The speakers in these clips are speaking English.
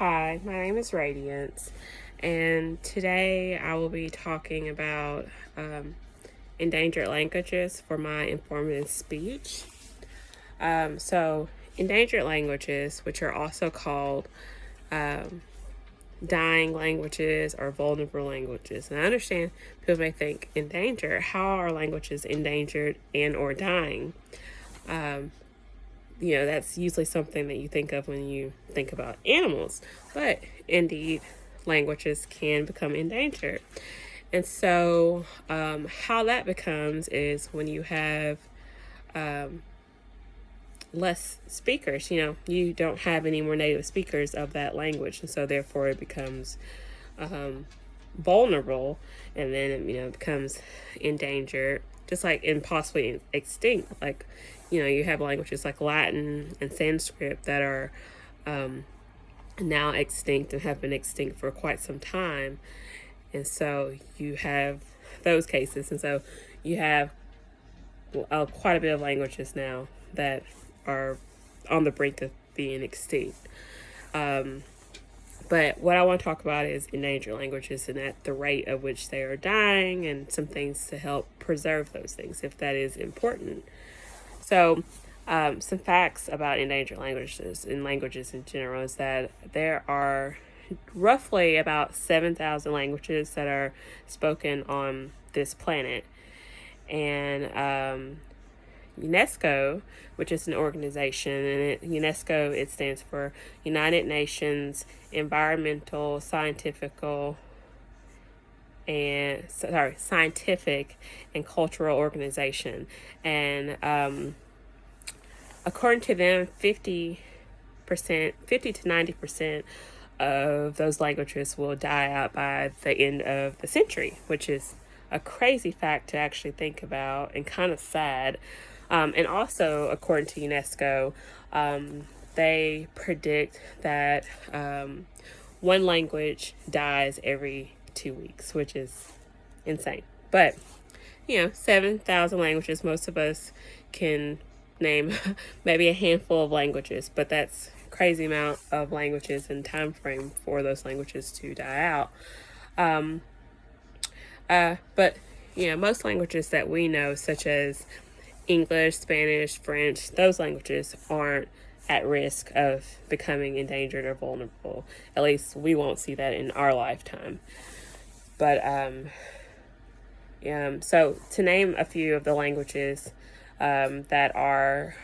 Hi, my name is Radiance, and today I will be talking about endangered languages for my informative speech. Endangered languages, which are also called dying languages or vulnerable languages. And I understand people may think endangered. How are languages endangered and or dying? That's usually something that you think of when you think about animals. But indeed, languages can become endangered. And so, how that becomes is when you have less speakers, you don't have any more native speakers of that language. And so, therefore, it becomes vulnerable, and then it becomes endangered, just like and possibly extinct. Like, you have languages like Latin and Sanskrit that are now extinct and have been extinct for quite some time. And so you have those cases, and so you have quite a bit of languages now that are on the brink of being extinct. But what I want to talk about is endangered languages and at the rate of which they are dying, and some things to help preserve those things if that is important. So, some facts about endangered languages and languages in general is that there are roughly about 7,000 languages that are spoken on this planet. And UNESCO, which is an organization, and UNESCO, it stands for United Nations Environmental, Scientific and Cultural Organization. And according to them, 50 to 90% of those languages will die out by the end of the century, which is a crazy fact to actually think about and kind of sad. And also, according to UNESCO, they predict that one language dies every 2 weeks, which is insane. But, 7,000 languages, most of us can name maybe a handful of languages, but that's crazy amount of languages and time frame for those languages to die out. But most languages that we know, such as English, Spanish, French, those languages aren't at risk of becoming endangered or vulnerable. At least we won't see that in our lifetime. But so to name a few of the languages that are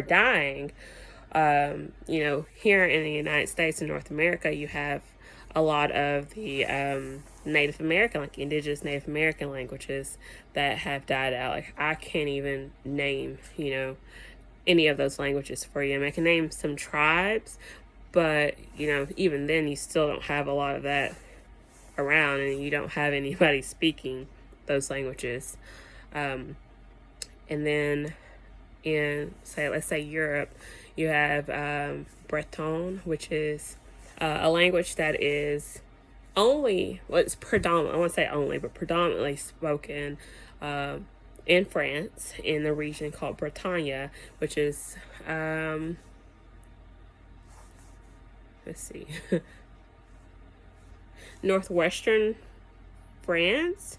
dying, here in the United States and North America, you have a lot of the Native American, like indigenous Native American languages that have died out. Like, I can't even name, any of those languages for you. I mean, I can name some tribes, but, even then you still don't have a lot of that around, and you don't have anybody speaking those languages. And then let's say Europe, you have Breton, which is a language that is it's predominant, I won't say only, but predominantly spoken in France, in the region called Bretagne, which is, northwestern France.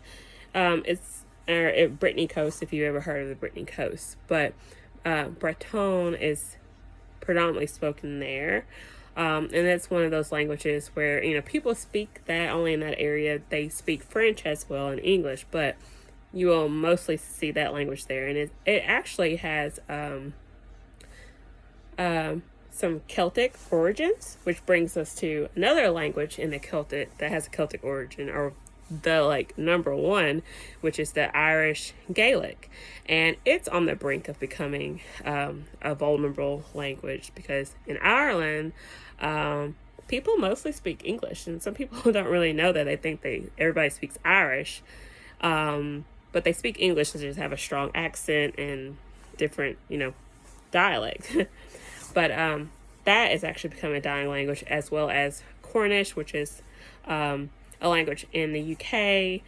It's Brittany Coast, if you've ever heard of the Brittany Coast. But Breton is predominantly spoken there. And that's one of those languages where, people speak that only in that area. They speak French as well and English, but you will mostly see that language there. And it actually has some Celtic origins, which brings us to another language in the Celtic that has a Celtic origin, or the number one, which is the Irish Gaelic. And it's on the brink of becoming a vulnerable language, because in Ireland, people mostly speak English, and some people don't really know that. They think everybody speaks Irish, but they speak English. They just have a strong accent and different dialect. But that is actually becoming a dying language, as well as Cornish, which is a language in the UK.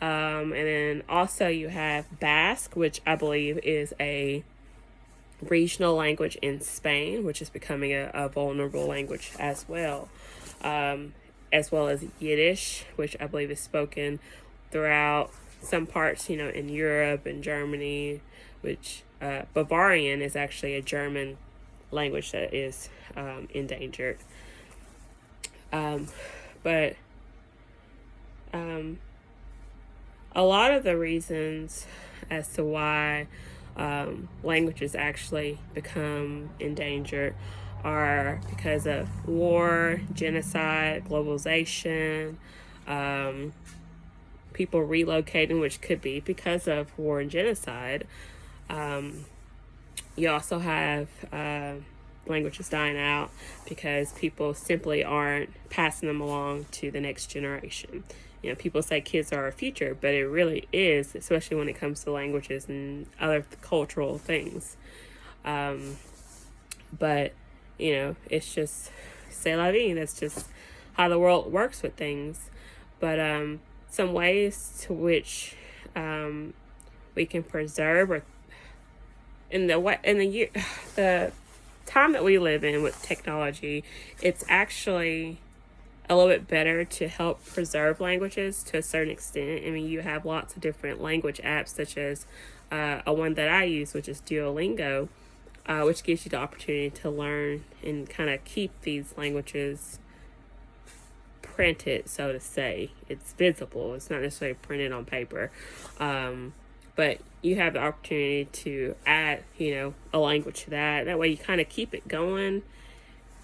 And then also you have Basque, which I believe is a regional language in Spain, which is becoming a vulnerable language as well. As well as Yiddish, which I believe is spoken throughout some parts, in Europe and Germany, which Bavarian is actually a German language that is endangered. But a lot of the reasons as to why languages actually become endangered are because of war, genocide, globalization, people relocating, which could be because of war and genocide. You also have languages dying out because people simply aren't passing them along to the next generation. People say kids are our future, but it really is, especially when it comes to languages and other cultural things. But, it's just, c'est la vie. That's just how the world works with things. But some ways to which we can preserve, or the time that we live in with technology, it's actually a little bit better to help preserve languages to a certain extent. I mean, you have lots of different language apps, such as a one that I use, which is Duolingo, which gives you the opportunity to learn and kind of keep these languages printed, so to say. It's visible. It's not necessarily printed on paper. But you have the opportunity to add, a language to that. That way you kind of keep it going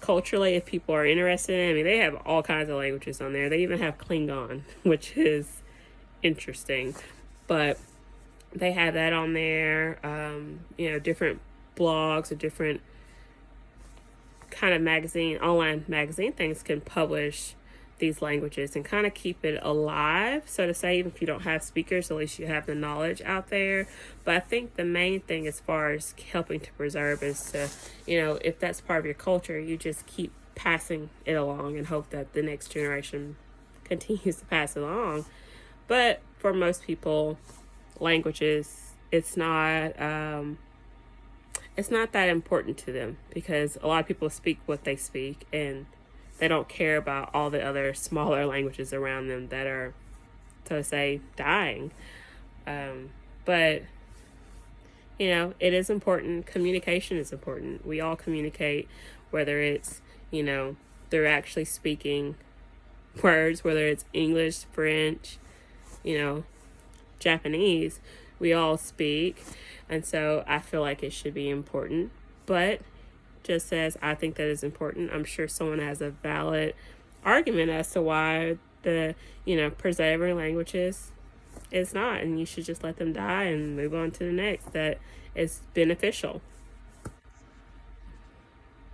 culturally if people are interested in it. I mean, they have all kinds of languages on there. They even have Klingon, which is interesting. But they have that on there. Different blogs or different kind of online magazine things can publish these languages and kind of keep it alive, so to say. Even if you don't have speakers, at least you have the knowledge out there. But I think the main thing as far as helping to preserve is to, if that's part of your culture, you just keep passing it along and hope that the next generation continues to pass it along. But for most people, languages, it's not that important to them, because a lot of people speak what they speak, and they don't care about all the other smaller languages around them that are, so to say, dying. But, it is important. Communication is important. We all communicate, whether it's, they're actually speaking words, whether it's English, French, Japanese. We all speak. And so I feel like it should be important. But just as I think that is important, I'm sure someone has a valid argument as to why the, preserving languages is not, and you should just let them die and move on to the next that is beneficial.